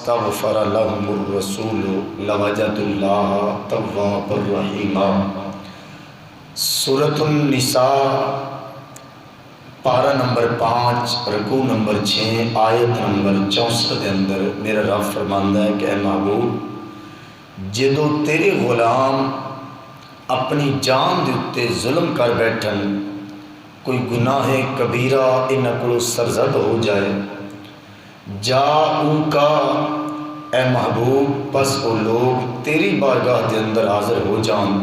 فاستغفر لهم الرسول لوجدوا الله توابا رحیما۔ سورۃ النساء پارہ نمبر 5 رکوع نمبر 6 آیت نمبر 64 دے اندر میرا رب فرماندا ہے کہ اے محبوب جدو تیرے غلام اپنی جان دے اتے ظلم کر بیٹھن، کوئی گناہ کبیرہ انہاں کولوں سرزد ہو جائے، جاؤ کا اے محبوب پس وہ لوگ تیری بارگاہ دے اندر حاضر ہو جان،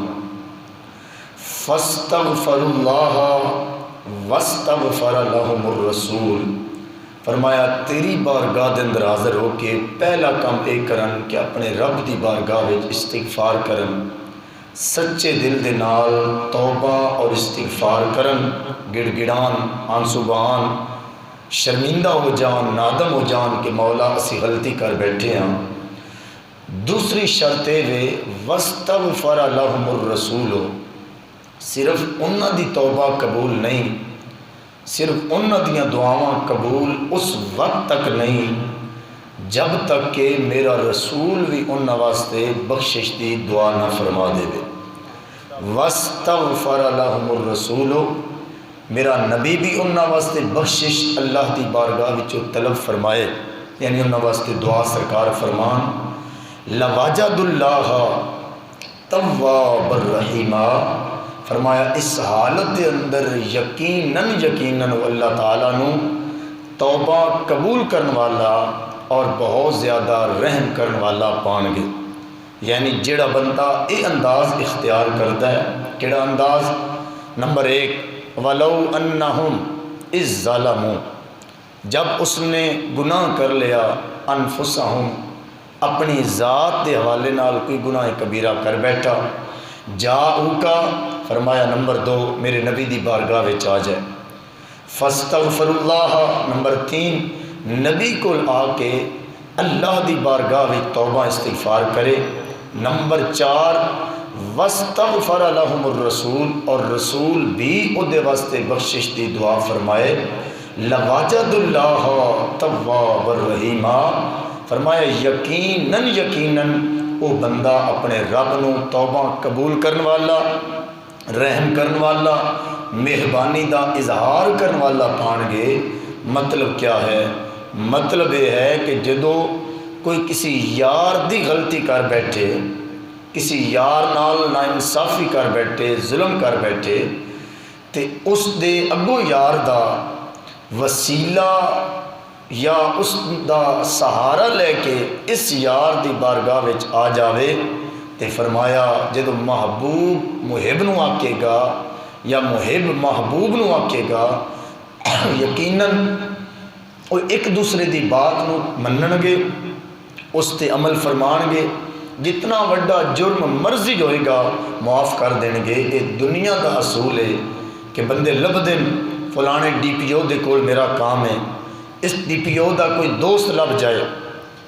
فاستغفر اللہ واستغفر لهم الرسول، فرمایا تیری بارگاہ دے اندر حاضر ہو کے پہلا کام اے کرن کہ اپنے رب دی بارگاہ وچ استغفار کرن، سچے دل دے نال توبہ اور استغفار کرن، گڑ گڑان آنسو بہان، شرمندہ ہو جان، نادم ہو جان کہ مولا اسی غلطی کر بیٹھے ہیں۔ دوسری شرط وے واستغفر لهم الرسول، صرف انہاں دی توبہ قبول نہیں، صرف انہاں دیاں دعاواں قبول اس وقت تک نہیں جب تک کہ میرا رسول بھی انہاں واسطے بخشش دی دعا نہ فرما دے وے۔ واستغفر لهم الرسول، میرا نبی بھی انہاں واسطے بخشش اللہ دی بارگاہ وچوں طلب فرمائے، یعنی انہاں واسطے دعا سرکار فرمان لوجد اللہ توابا رحیما، فرمایا اس حالت دے اندر یقیناً اللہ تعالیٰ نو توبہ قبول کرن والا اور بہت زیادہ رحم کرن والا پان گے۔ یعنی جڑا بندہ اے انداز اختیار کرتا ہے، کیڑا انداز؟ نمبر 1 وَلَوْ أَنَّهُمْ إِذْ ظَلَمُوا، جب اس نے گناہ کر لیا انفسہم، اپنی ذات دے حوالے نال کوئی گناہ کبیرہ کر بیٹھا، جاؤکا، فرمایا نمبر 2 میرے نبی دی بارگاہ وچ آ جائے، فاستغفر اللہ، نمبر 3 نبی کو آ کے اللہ دی بارگاہ وچ توبہ استغفار کرے، نمبر 4 واستغفر لهم الرسول، اور رسول بھی ادھے واسطے بخشش دی دعا فرمائے، لوجد اللہ توابا رحیما، فرمایا یقیناً وہ بندہ اپنے رب نو توبہ قبول کرن والا، رحم کرن والا، مہربانی دا اظہار کرن والا پان گے۔ مطلب کیا ہے؟ مطلب یہ ہے کہ جدو کوئی کسی یار دی غلطی کر بیٹھے، کسی یار نال ناانصافی کر بیٹھے، ظلم کر بیٹھے، تے اس دے اگو یار دا وسیلہ یا اس دا سہارا لے کے اس یار دی بارگاہ وچ آ جاوے، تے فرمایا جدو محبوب محب نو آکے گا یا محب محبوب نو آکے گا، یقیناً وہ ایک دوسرے دی بات نو منن گے، اس تے عمل فرمان گے، جتنا وڈا جرم مرضی ہوئے گا معاف کر دیں گے۔ یہ دنیا دا اصول ہے کہ بندے لب دن فلانے ڈی پی او دے کول میرا کام ہے، اس ڈی پی او دا کوئی دوست لب جائے،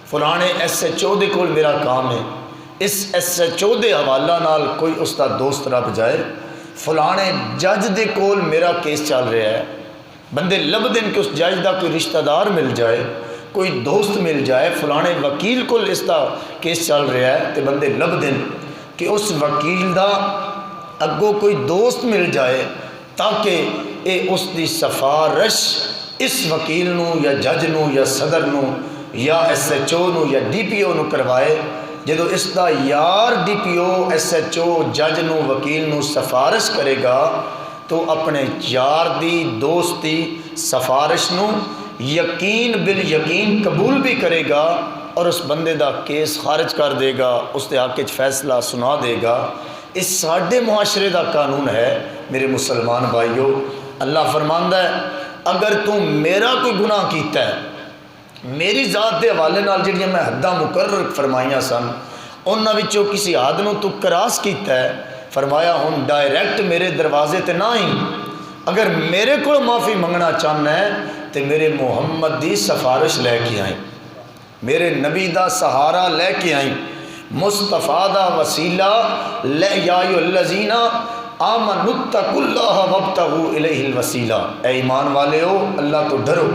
فلانے ایس ایچ او دے کول میرا کام ہے، اس ایس ایچ او دے حوالہ نال کوئی اس دا دوست لب جائے، فلانے جج دے کول میرا کیس چل رہا ہے، بندے لب دن کہ اس جج دا کوئی رشتہ دار مل جائے، کوئی دوست مل جائے، فلانے وکیل کو اس دا کیس چل رہا ہے، تے بندے لب دن کہ اس وکیل دا اگو کوئی دوست مل جائے تاکہ اے اس دی سفارش اس وکیل نو یا جج نو یا صدر نو یا ایس ایچ او نو یا ڈی پی او نو کروائے۔ جدو اس دا یار D P O S H O جج نو وکیل نو سفارش کرے گا تو اپنے یار دی دوست دی سفارش نو یقین بالیقین قبول بھی کرے گا اور اس بندے دا کیس خارج کر دے گا، اس دے حق وچ فیصلہ سنا دے گا۔ اس ساڈے معاشرے دا قانون ہے میرے مسلمان بھائیو۔ اللہ فرماندا ہے اگر تو میرا کوئی گناہ کیتا ہے، میری ذات دے حوالے نال جڑیاں میں حداں مقرر فرمائیاں سن انہاں وچوں کسی حد نو تو کراس کیتا ہے، فرمایا ہن ڈائریکٹ میرے دروازے تے نہ ہی، اگر میرے کو معافی منگنا چاہنا ہے تو میرے محمد دی سفارش لے کے آئیں، میرے نبی دا سہارا لے کے آئیں، مصطفیٰ دا وسیلہ لے، یا ایھا الذین آمنوا اتقوا اللہ وابتغوا الیہ الوسیلہ، اے ایمان والے ہو اللہ تو ڈرو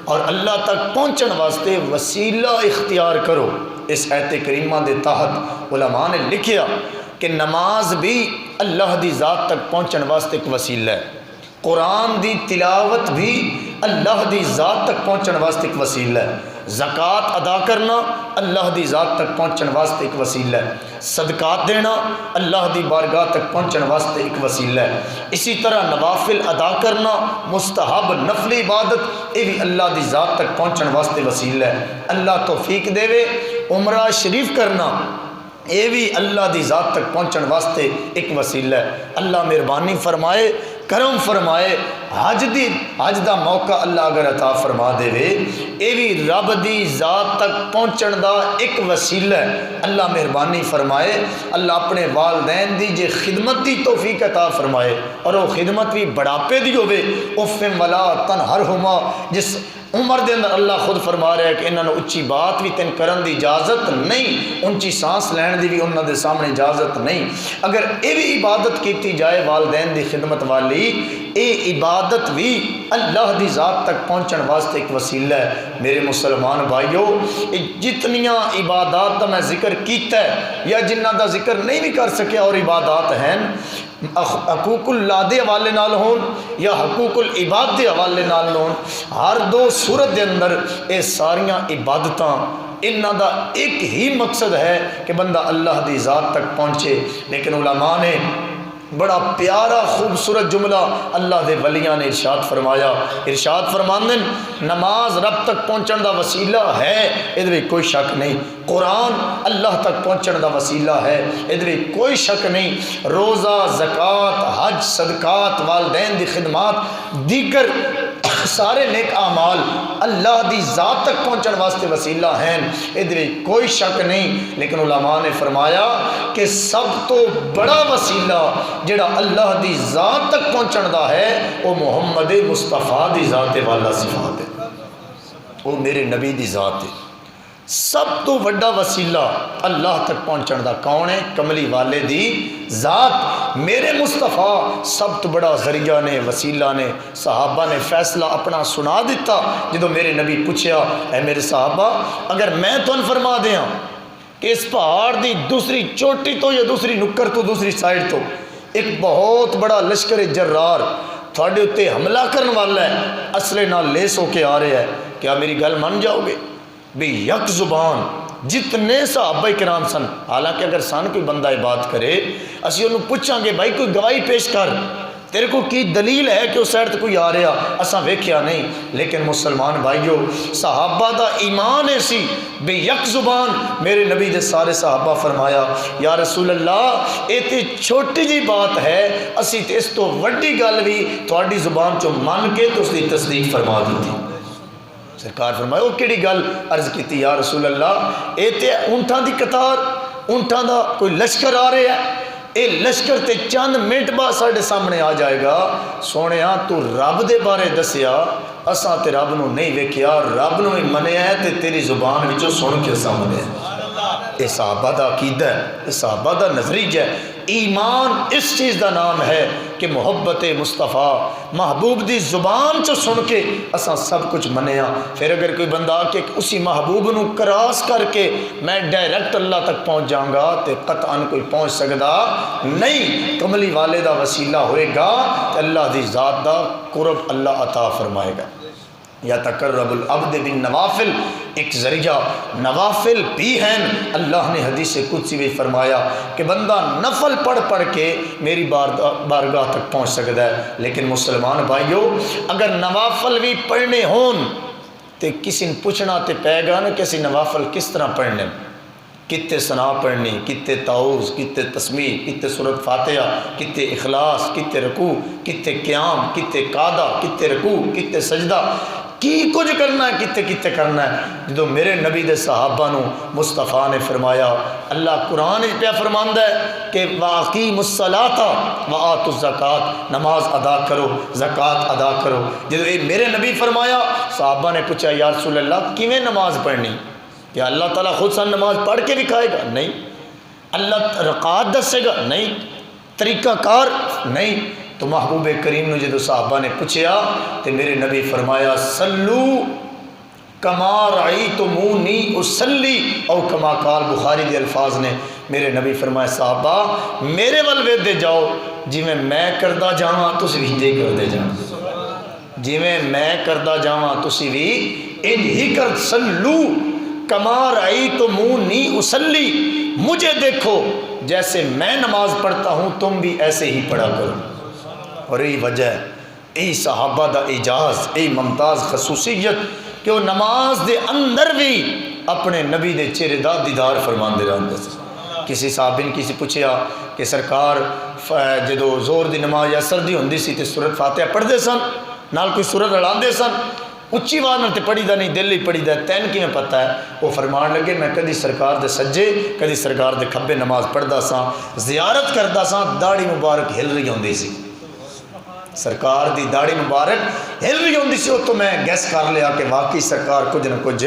اور اللہ تک پہنچن واسطے وسیلہ اختیار کرو۔ اس آیت کریمہ دے تحت علماء نے لکھیا کہ نماز بھی اللہ دی ذات تک پہنچن واسطے ایک وسیلہ ہے، قرآن دی تلاوت بھی اللہ دی ذات تک پہنچن واسطے ایک وسیلہ ہے، زکوٰۃ ادا کرنا اللہ دی ذات تک پہنچن واسطے ایک وسیلہ ہے، صدقات دینا اللہ دی بارگاہ تک پہنچن واسطے ایک وسیلہ ہے، اسی طرح نوافل ادا کرنا مستحب نفل عبادت یہ بھی اللہ دی ذات تک پہنچن واسطے وسیلہ ہے۔ اللہ توفیق دے وے عمرہ شریف کرنا یہ بھی اللہ دی ذات تک پہنچن واسطے ایک وسیلہ ہے۔ اللہ مہربانی فرمائے، کرم فرمائے، حج دا موقع اللہ اگر عطا فرما دے وے اے بھی رب دی ذات تک پہنچن دا ایک وسیلہ ہے۔ اللہ مہربانی فرمائے، اللہ اپنے والدین دی جے خدمت دی توفیق عطا فرمائے اور وہ خدمت بھی بڑھاپے دی ہوے، اف ولا تنہرہما، جس عمر دے اندر اللہ خود فرما رہا ہے کہ انہوں نے اچھی بات بھی تین کرن دی اجازت نہیں، اونچی سانس لین دی بھی انہوں دے سامنے اجازت نہیں۔ اگر یہ بھی عبادت کیتی جائے والدین دی خدمت والی، اے عبادت بھی اللہ دی ذات تک پہنچن واسطے ایک وسیلہ ہے۔ میرے مسلمان بھائیو، جتنیاں عبادات دا میں ذکر کیتا ہے یا جنہ دا ذکر نہیں بھی کر سکے اور عبادات ہیں، حقوق اللہ دے حوالے نال ہون یا حقوق العباد دے حوالے نال ہون، ہر دو صورت دے اندر اے ساریاں عبادتاں انہاں دا ایک ہی مقصد ہے کہ بندہ اللہ دی ذات تک پہنچے۔ لیکن علماء نے بڑا پیارا خوبصورت جملہ اللہ دے ولیاں نے ارشاد فرمایا، ارشاد فرماندے نماز رب تک پہنچن دا وسیلہ ہے، ادھر کوئی شک نہیں، قرآن اللہ تک پہنچن دا وسیلہ ہے، ادھر کوئی شک نہیں، روزہ، زکوٰۃ، حج، صدقات، والدین دی خدمات، دیگر سارے نیک اعمال اللہ دی ذات تک پہنچن واسطے وسیلہ ہیں، ادھر کوئی شک نہیں۔ لیکن علماء نے فرمایا کہ سب تو بڑا وسیلہ جڑا اللہ دی ذات تک پہنچن دا ہے وہ محمد مصطفیٰ دی ذات والا صفات ہے، وہ میرے نبی دی ذات ہے۔ سب تو بڑا وسیلہ اللہ تک پہنچن دا کون ہے؟ کملی والے دی ذات، میرے مصطفیٰ سب تو بڑا ذریعہ نے، وسیلہ نے۔ صحابہ نے فیصلہ اپنا سنا دیتا جدو میرے نبی پوچھیا، اے میرے صحابہ اگر میں تن فرما دیاں کہ اس پہاڑ دی دوسری چوٹی تو یا دوسری نکر تو دوسری سائڈ تو ایک بہت بڑا لشکر جرار تھوڑے اتے حملہ کرنے والا ہے، اسلحے نال لیس ہو کے آ رہا ہے، کیا میری گل مان جاؤ گے؟ بھی یک زبان جتنے صحابہ کرام سن، حالانکہ اگر سن کوئی بندہ بات کرے اسی انہوں پوچھاں گے بھائی کوئی گواہی پیش کر، تیرے کو کی دلیل ہے کہ اس سائڈ تے کوئی آ رہا، اساں ویکھیا نہیں۔ لیکن مسلمان بھائیو، صحابہ دا ایمان ایسی بے یک زبان میرے نبی دے سارے صحابہ فرمایا یا رسول اللہ اے تے چھوٹی جی بات ہے، اسی تے اس تو وڈی گل بھی تھوڑی زبان چو من کے تو اس دی تصدیق فرما دیتی۔ سرکار فرمایا وہ کیڑی گل؟ عرض کیتی یا رسول اللہ اے تے اونٹاں دی قطار، اونٹاں دا کوئی لشکر آ رہا ہے، اے لشکر تے چند منٹ بعد ساڑھے سامنے آ جائے گا۔ سونے تو رب دے بارے دسیا، اساں تے رب نو نہیں ویکھیا، رب نو ہی منیا ہے تے تیری زبان وچوں سن کے سامنے ہے۔ اے صحابہ دا عقیدہ ہے، اے صحابہ دا نظریہ ہے۔ ایمان اس چیز دا نام ہے کہ محبت مصطفیٰ محبوب دی زبان چو سن کے اساں سب کچھ منیا۔ پھر اگر کوئی بندہ کہ اسی محبوب نو کراس کر کے میں ڈائریکٹ اللہ تک پہنچ جاؤں گا تے قطعاً کوئی پہنچ سکدا نہیں۔ کملی والے دا وسیلہ ہوئے گا کہ اللہ دی ذات دا قرب اللہ عطا فرمائے گا۔ یا تقرب العبد بالنوافل، ایک ذریعہ نوافل بھی ہیں۔ اللہ نے حدیث قدسی میں فرمایا کہ بندہ نفل پڑھ پڑھ کے میری بارگاہ تک پہنچ سکتا ہے۔ لیکن مسلمان بھائیو اگر نوافل بھی پڑھنے ہون تو کسی نے پوچھنا تے پے گا نا کہ اسی نوافل کس طرح پڑھنے، کتے ثنا پڑھنی، کتے تعوذ، کتے تسمیح، کتے سورۃ فاتحہ، کتے اخلاص، کتے رکوع، کتے قیام، کتے قعدہ، کتے رکوع، کتے سجدہ، کی کچھ کرنا ہے، کتے کتے کرنا ہے۔ جدو میرے نبی دے صحابہ نو مصطفیٰ نے فرمایا، اللہ قرآن پہ فرماندا ہے کہ وَأَقِیمُوا الصَّلَاةَ وَآتُوا الزَّکَاةَ، نماز ادا کرو، زکوٰۃ ادا کرو۔ جدو یہ میرے نبی فرمایا، صحابہ نے پوچھا یا رسول اللہ کیویں نماز پڑھنی؟ کیا اللہ تعالیٰ خود سن نماز پڑھ کے دکھائے گا؟ نہیں۔ اللہ رکعات دسے گا؟ نہیں۔ طریقہ کار؟ نہیں۔ تو محبوب کریم نے جدو صحابہ نے پوچھیا تو میرے نبی فرمایا سلو کما رأیتمونی اصلی او کما قال بخاری دے الفاظ نے میرے نبی فرمایا صحابہ میرے ول ویدے جاؤ جویں میں کردہ جاواں تسی بھی انج کردے جاؤ، جویں میں کردہ جاواں تسی بھی انج ہی کر صلو کما رأیتمونی اصلی، مجھے دیکھو جیسے میں نماز پڑھتا ہوں تم بھی ایسے ہی پڑھا کرو۔ اور یہی وجہ ہے، یہی صحابہ دا اعجاز، یہی ممتاز خصوصیت کہ وہ نماز دے اندر بھی اپنے نبی دے چہرے دا دیدار فرمان دے رہے ہیں۔ کسی صحابی نے کسی پوچھیا کہ سرکار جدو زور دی نماز یا سردی ہوندی سی تے سورۃ فاتحہ پڑھ دے سن، نال کوئی سورت رڑان دے سن، اچھی آواز نال تے پڑھی دا نہیں، دل ہی پڑھی دا، تین کی میں پتہ ہے؟ وہ فرمان لگے میں کدی سرکار دے سجے کدی سرکار دے کھبے نماز پڑھدا ساں، زیارت کردا ساں، داڑھی مبارک ہل رہی ہوندی سی، سرکار دی داڑھی مبارک ہل رہی ہوندی سی، تو میں گیس کر لیا کہ واقعی سرکار کچھ نہ کچھ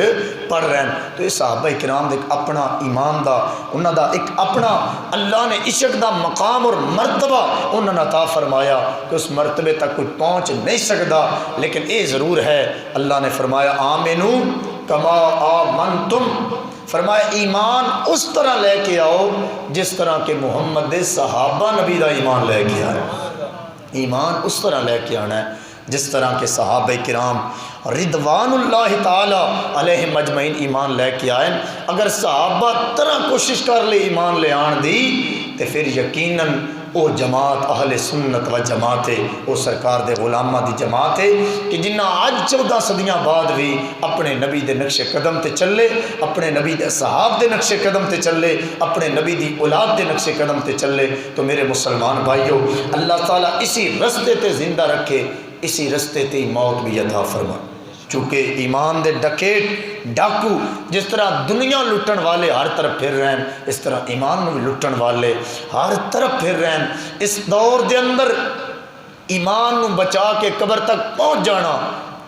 پڑھ رہے ہیں۔ تو یہ صحابہ کرام دے ایک اپنا ایمان دا، انہاں دا ایک اپنا اللہ نے عشق دا مقام اور مرتبہ انہاں نے عطا فرمایا کہ اس مرتبے تک کوئی پہنچ نہیں سکتا، لیکن یہ ضرور ہے اللہ نے فرمایا آمنو کما آمنتم، فرمایا ایمان اس طرح لے کے آؤ جس طرح کہ محمد صحابہ نبی دا ایمان لے کے آئے، ایمان اس طرح لے کے آنا ہے جس طرح کے صحابہ کرام رضوان اللہ تعالی علیہم اجمعین ایمان لے کے آئے۔ اگر صحابہ طرح کوشش کر لے ایمان لے آن دی تو پھر یقیناً وہ جماعت اہل سنت و جماعت ہے، وہ سرکار دے غلامہ دی جماعت ہے کہ جنہ آج 14 صدیاں بعد بھی اپنے نبی دے نقش قدم تے چلے، اپنے نبی دے صحاب دے نقش قدم تے چلے، اپنے نبی دی اولاد دے نقش قدم تے چلے۔ تو میرے مسلمان بھائیو، اللہ تعالیٰ اسی رستے تے زندہ رکھے، اسی رستے تے موت بھی عطا فرمائے، چونکہ ایمان دے ڈکیٹ ڈاکو جس طرح دنیا لٹن والے ہر طرف پھر رہے ہیں، اس طرح ایمان بھی لٹن والے ہر طرف پھر رہے ہیں۔ اس دور دے اندر ایمان نو بچا کے قبر تک پہنچ جانا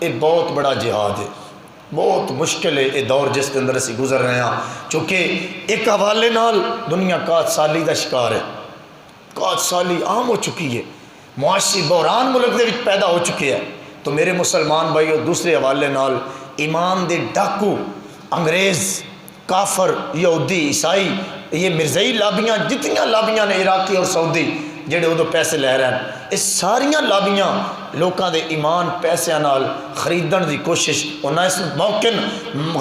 یہ بہت بڑا جہاد ہے، بہت مشکل ہے یہ دور جس کے اندر اسی گزر رہے ہیں، چونکہ ایک حوالے نال دنیا قحط سالی دا شکار ہے، قحط سالی عام ہو چکی ہے، معاشی بحران ملک دے وچ پیدا ہو چکے ہیں۔ تو میرے مسلمان بھائیو، دوسرے حوالے نال ایمان دے ڈاکو انگریز کافر یہودی عیسائی یہ مرزائی لابیاں جتنیاں لابیاں نے عراقی اور سعودی جڑے ادو پیسے لے رہے ہیں، اس ساریاں لابیاں لوکاں دے ایمان پیسے نال خریدن دی کوشش، انہاں اس موقع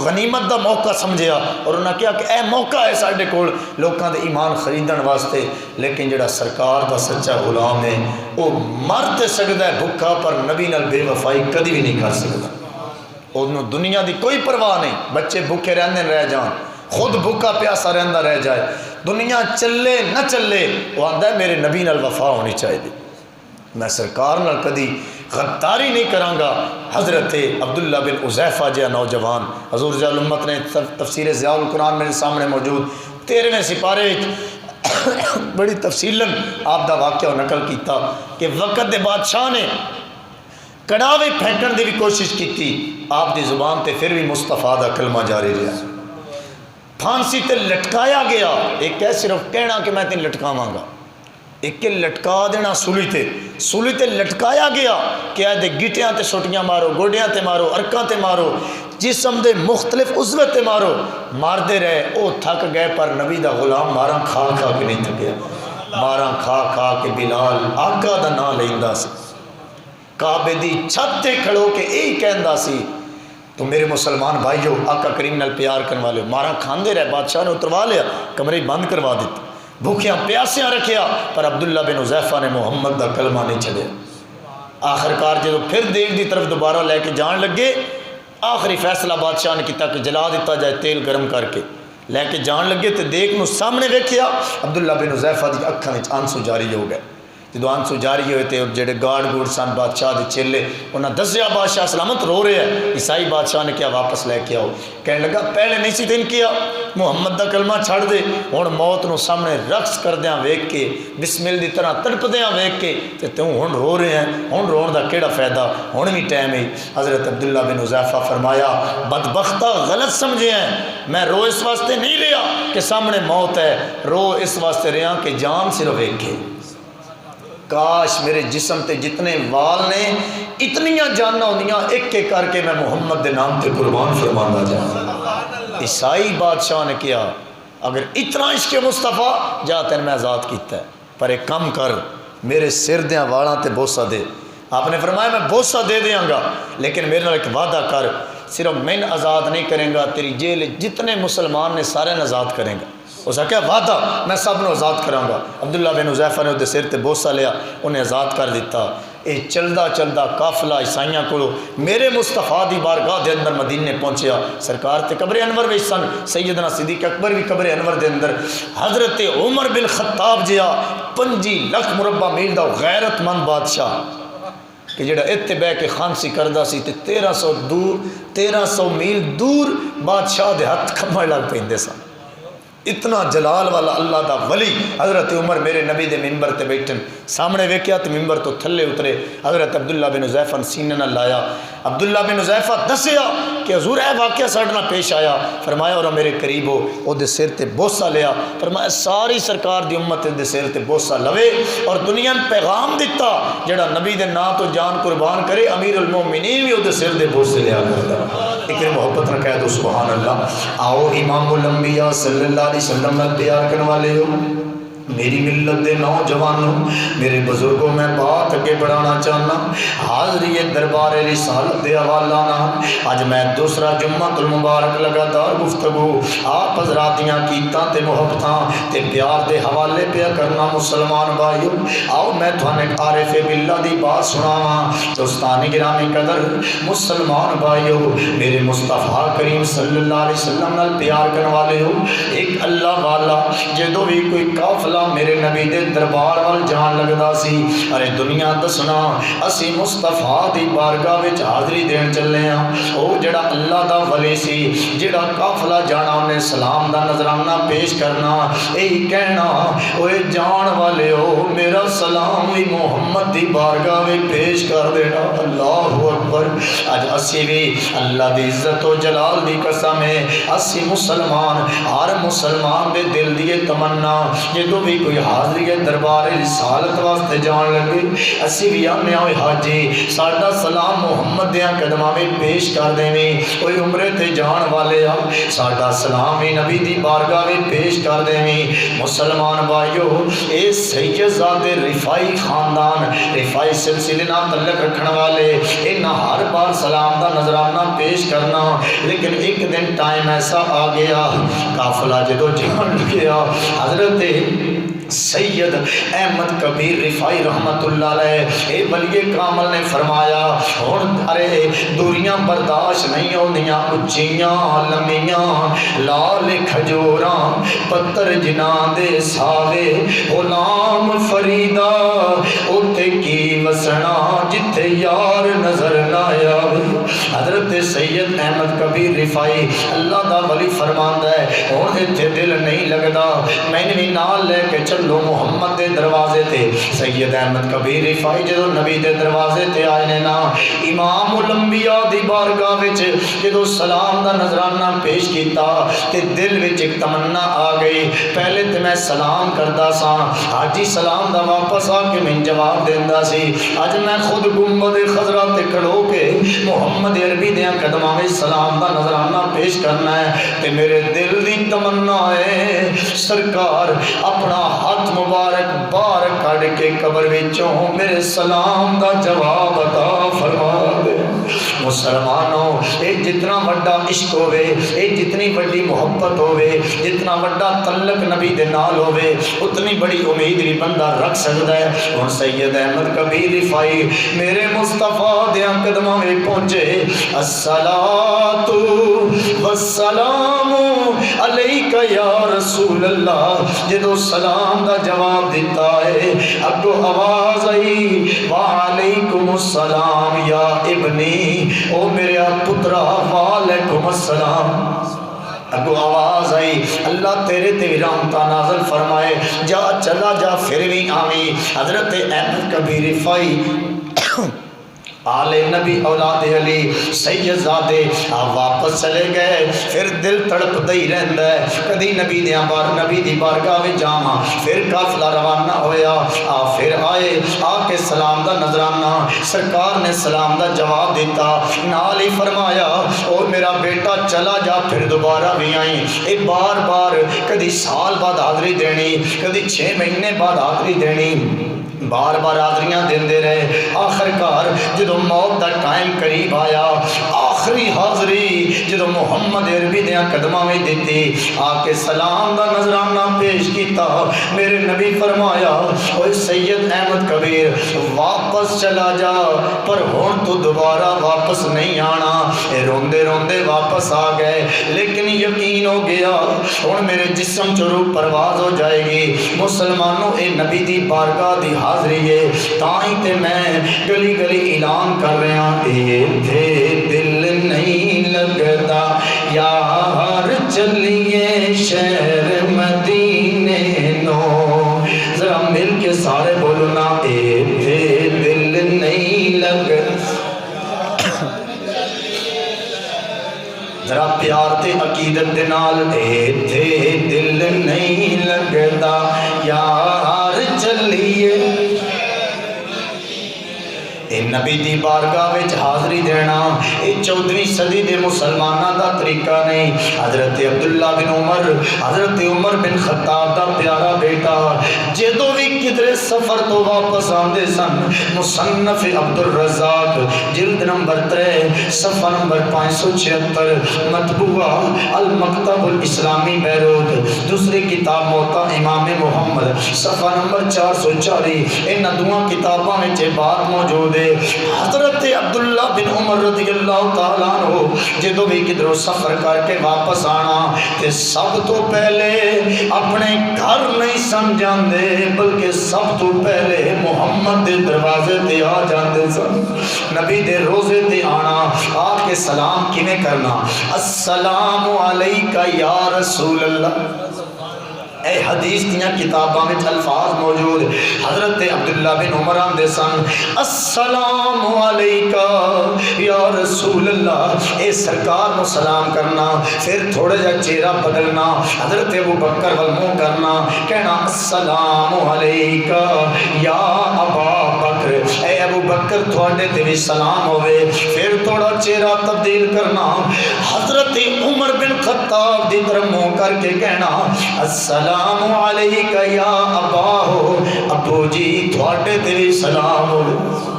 غنیمت دا موقع سمجھیا اور انہاں کہا کہ اے موقع ہے ساڈے کول لوکاں دے ایمان خریدن واسطے، لیکن جڑا سرکار دا سچا غلام ہے وہ مر تے سکدا ہے بھکھا پر نبی نال بے وفائی کدی بھی نہیں کر سکدا، انہوں دنیا دی کوئی پرواہ نہیں، بچے بھوکے رہندے رہ جان، خود بھوکا پیاسا رہندا رہ جائے، دنیا چلے نہ چلے، وہ آندا ہے میرے نبی نال وفا ہونی چاہیے، میں سرکار نال کدی غداری نہیں کراں گا۔ حضرت عبداللہ بن حذیفہ جہا نوجوان، حضور ضیاء الامت نے تفسیر ضیاء القرآن میرے سامنے موجود 13ویں سپارے بڑی تفصیلاً آپ دا واقعہ نقل کیتا کہ وقت دے بادشاہ نے کڑاوے پھینکن دی بھی کوشش کی، آپ دی زبان تے پھر بھی مصطفیٰ دا کلمہ جاری رہا، پھانسی تے لٹکایا گیا، ایک ہے صرف کہنا کہ میں تین لٹکاواں گا، ایک کہ لٹکا دینا سولی تے لٹکایا گیا کہ دے گٹیاں تے سوٹیاں مارو، گوڑیاں تے مارو، ارکاں تے مارو، جسم دے مختلف عضو تے مارو، مار دے رہے، او تھک گئے پر نبی دا غلام ماراں کھا کھا کے نہیں تھکیا، ماراں کھا کھا کے بلال آقا دا نام لیندا سی، کعبے دی چھت تے کھڑو کے یہی کہندا سی۔ تو میرے مسلمان بھائیو، آقا کریم نال پیار کرنے والے مارا کھاندے رہے، بادشاہ نے اتروا لیا، کمرے بند کروا دیتے، بھوکیاں پیاسیاں رکھیا، پر عبداللہ بن حذیفہ نے محمد دا کلمہ نہیں چھڑیا۔ آخرکار جدو پھر دیگ دی طرف دوبارہ لے کے جان لگے، آخری فیصلہ بادشاہ نے کیتا کہ جلا دیتا جائے تیل گرم کر کے، لے کے جان لگے تو دیکھ نو سامنے ویکھیا، عبداللہ بن حذیفہ دی اکھاں وچ آنسو جاری ہو گئے، جدو آنسو جاری ہوئے تھے اور جڑے گارڈ گوڑ سن بادشاہ دے چیلے انہاں دسیا بادشاہ سلامت رو رہے ہیں، عیسائی بادشاہ نے کیا واپس لے کے آؤ، کہنے لگا پہلے نہیں سی تین کیا، محمد دا کلمہ چھڑ دے، ہن موت نو سامنے رقص کردیاں ویکھ کے بسمل دی طرح تڑپدیاں ویکھ کے تے تو ہن رو رہے ہیں، ہن رون دا کیڑا فائدہ، ہن بھی ٹائم ہے۔ حضرت عبداللہ بن حذیفہ فرمایا بدبختہ غلط سمجھے ہیں، میں رو اس واسطے نہیں رہا کہ سامنے موت ہے، رو اس واسطے رہا کہ جان صرف ایک ہے، کاش میرے جسم تے جتنے وال نے اتنیاں جاننا ہوندیاں ایک ایک کر کے میں محمد دے نام تے قربان فرمانا جانا۔ عیسائی بادشاہ نے کیا اگر اتنا عشق مصطفیٰ جا تین میں آزاد کیتا ہے، پر ایک کم کر میرے سر دیاں والاں تے بوسہ دے۔ آپ نے فرمایا میں بوسہ دے دیاں گا لیکن میرے نال ایک وعدہ کر، صرف میں آزاد نہیں کریں گا، تیری جیل جتنے مسلمان نے سارے آزاد کریں گا۔ اس نے کہا وعدہ میں سب نو آزاد کراں گا۔ عبداللہ بن حذیفہ نے اس دے سر تے بوسہ لیا، انہیں آزاد کر دیتا۔ اے چلدا چلدا قافلہ عیسائیاں کو میرے مصطفیٰ دی بارگاہ دے اندر مدینے پہنچیا۔ سرکار تے قبر انور وچ سن، سیدنا صدیق اکبر بھی قبر انور دے اندر۔ حضرت عمر بن خطاب جیا 25 لاکھ مربع میل دا غیرت مند بادشاہ کہ جڑا اتنے بہ کے خانسی کردہ سی تے 1300 میل دور بادشاہ دے ہاتھ کھمڑ لگ پیندے سن۔ اتنا جلال والا اللہ دا ولی حضرت عمر میرے نبی دے ممبر تے بیٹھن، سامنے ویکیا تے ممبر تو تھلے اترے، حضرت عبداللہ بن حذیفہ نے سینے نہ لایا۔ عبداللہ بن حذیفہ دسیا کہ حضور اے واقعہ ساڈے نال پیش آیا، فرمایا اور میرے قریب ہو، او دے سر تے بوسہ لیا، فرمایا ساری سرکار دی امت دے سر تے بوسہ لوے اور دنیا نے پیغام دیتا جڑا نبی دے نام تو جان قربان کرے امیر المومنین بھی او دے سر دے بوسے لیا کرتا۔ ایک محبت نہ کہہ دو سبحان اللہ۔ آؤ امام الانبیاء صلی اللہ علیہ وسلم نال پیار کرنے والے ہو، میری ملت دے نوجوانوں، میرے بزرگوں، میں بات اگے بڑھانا چاہنا حاضری دربار رسالت دے حوالہ نال۔ اج میں دوسرا جمعہ المبارک لگاتار گفتگو آپ حضرات دیاں کیتاں تے محبتاں تے پیار دے حوالے پیا کرنا مسلمان بھائیو۔ آؤ میں تھانے عارف باللہ دی بات سناواں۔ دوستانی گرامی قدر مسلمان بھائیو، میرے مصطفیٰ کریم صلی اللہ علیہ وسلم نال پیار کرنے والے ہو، ایک اللہ والا جدوں بھی کوئی قافلہ میرے نبی دے دربار وال جان لگدا سی، ارے دنیا دسنا اسی مصطفیٰ دی بارگاہ وچ حاضری دین چلے ہاں۔ او جڑا اللہ دا ولی سی، جڑا قافلہ جانا انہیں سلام دا نظرانہ پیش کرنا، یہی کہنا اوے جان والے ہو میرا سلام بھی محمد دی بارگاہ وچ پیش کر دینا۔ اللہ اکبر۔ اج اسی بھی اللہ دی عزت و جلال دی قسم ہے، اسی مسلمان ہر مسلمان دے دل دی تمنا جدوں بھی کوئی حاضری دربار رسالت واسطے جان لگے اسی بھی آنے ہوئے حاجی ساڈا سلام محمد دیاں قدماں وچ پیش کر دیویں، کوئی عمرے تے جان والے آ ساڈا سلام ہی نبی دی بارگاہ وچ پیش کر دیویں۔ مسلمان بھائیو، اے سید زادے رفائی خاندان، رفائی سلسلے نال تعلق رکھن والے، انہاں ہر بار سلام دا نظرانہ پیش کرنا، لیکن ایک دن ٹائم ایسا آ گیا قافلہ جدو جان گیا حضرت سید احمد کبیر رفائی رحمت اللہ علیہ اے ولی کامل نے فرمایا ہن ارے دوریاں برداشت نہیں ہوندیاں، اچیاں لمیاں لال کھجوراں پتر جناں دے ساوے غلام فریدا اوتے کی وسنا جتھے یار نظر نہ آوے۔ حضرت سید احمد کبیر رفائی اللہ دا ولی فرماندا ہے ہن ایتھے دل نہیں لگدا، میں بھی نال لے کے چلو محمد دے دروازے تے۔ سید احمد کبیر رفائی جدو نبی دے دروازے تے آئے نے نا امام الانبیاء دی بارگاہ وچ جدو سلام دا نظرانہ پیش کیتا تے دل وچ ایک تمنا آ گئی، پہلے تے میں سلام کردا سا حاجی سلام دا واپس آ کے میں جواب دیندا سی، اج میں خود گنبد خضرا تے کھڑو کے محمد عربی دیاں قدماں وچ سلام دا نظرانہ پیش کرنا ہے تے میرے دل دی تمنا ہے سرکار اپنا ہاتھ مبارک باہر کھڑ کے قبر وچوں میرے سلام دا جواب عطا فرما دے۔ مسلمانوں، اے جتنا بڑا عشق ہوئے، اے جتنی بڑی محبت ہوئے، جتنا بڑا تعلق نبی دے نال ہوئے، اتنی بڑی امید بھی بندہ رکھ سکتا ہے۔ اور سید احمد کبیر رفائی میرے مصطفیٰ دیاں قدماں میں پہنچے، الصلاۃ والسلام علیک یا رسول اللہ، جدو سلام دا جواب دیتا ہے اگو آواز آئی وعلیکم السلام یا ابنی، او میرے پترا وعلیکم السلام۔ اگو آواز آئی اللہ تیرے تے رحمتہ نازل فرمائے، جا چلا جا پھر بھی آویں۔ حضرت احمد کبیر رفائی آل نبی اولاد علی سید زادے واپس چلے گئے. پھر دل تڑپ دئی رہندا ہے کدی نبی دی بارگاہ وچ جاواں. پھر قافلہ روانہ ہویا. پھر آئے آ کے سلام دا نظرانہ سرکار نے سلام دا جواب دیتا. نال ہی فرمایا او میرا بیٹا چلا جا پھر دوبارہ بھی آئی. اے بار بار کدی سال بعد حاضری دینی کدی 6 مہینے بعد حاضری دینی بار بار حاضریاں دیندے رہے. آخر کار جدو موت دا ٹائم قریب آیا آخری حاضری جدو محمد عربی دیاں قدماں میں دیتی آ کے سلام دا نظرانہ پیش کیتا. میرے نبی فرمایا اوے سید احمد کبیر واپس چلا جا پر ہن تو دوبارہ واپس نہیں آنا. اے روندے روندے واپس آ گئے لیکن یقین ہو گیا ہن میرے جسم چ روح پرواز ہو جائے گی. مسلمانوں اے نبی دی بارگاہ دی حاضری ہے تائیں تے میں گلی گلی اعلان کر رہا تھے دل نہیں لگتا یار چلیے شہر مدینے نو. ذرا مل کے سارے بولو نا اے تھے دل نہیں لگتا. ذرا پیار تے عقیدت دے نال اے تھے دل نہیں لگتا یار چلیے. اے نبی دی بارگاہ وچ حاضری دینا اے 14ویں صدی دے مسلماناں دا طریقہ نہیں. حضرت عبداللہ بن عمر حضرت عمر بن خطاب دا پیارا بیٹا جدوں بھی کدھر سفر تو واپس آندے سن مصنف عبد الرزاق جلد نمبر 3 صفحہ نمبر 576 مطبوعہ المکتب الاسلامی بیروت دوسری کتاب موطا امام محمد صفحہ نمبر 440 ان دونوں کتاباں وچ بات موجود ہے. حضرت عبداللہ بن عمر رضی اللہ تعالیٰ عنہ جدو بھی کدھروں سفر کر کے واپس آنا تے سب تو پہلے اپنے گھر نہیں سمجھان دے بلکہ سب تو پہلے محمد دے دروازے تے آ جاندے سن. نبی دے روزے تے آنا آ کے سلام کینے کرنا السلام علیکہ یا رسول اللہ. اے حدیث دیاں کتاباں میں الفاظ موجود. حضرت عبداللہ بن عمر آندے سن السلام علیکہ یا رسول اللہ. اے سرکار کو سلام کرنا پھر تھوڑا جا چہرہ بدلنا حضرت ابو بکر والمو کرنا کہنا السلام علیکہ یا ابا بکر. اے ابو بکر تھوڑے تے بھی سلام ہوئے. پھر تھوڑا چہرہ تبدیل کرنا حضرت عمر بن خطاب دی طرف منہ کر کے کہنا السلام علیکہ یا ابا ہو ابو جی تھوڑے تے بھی سلام ہوئے.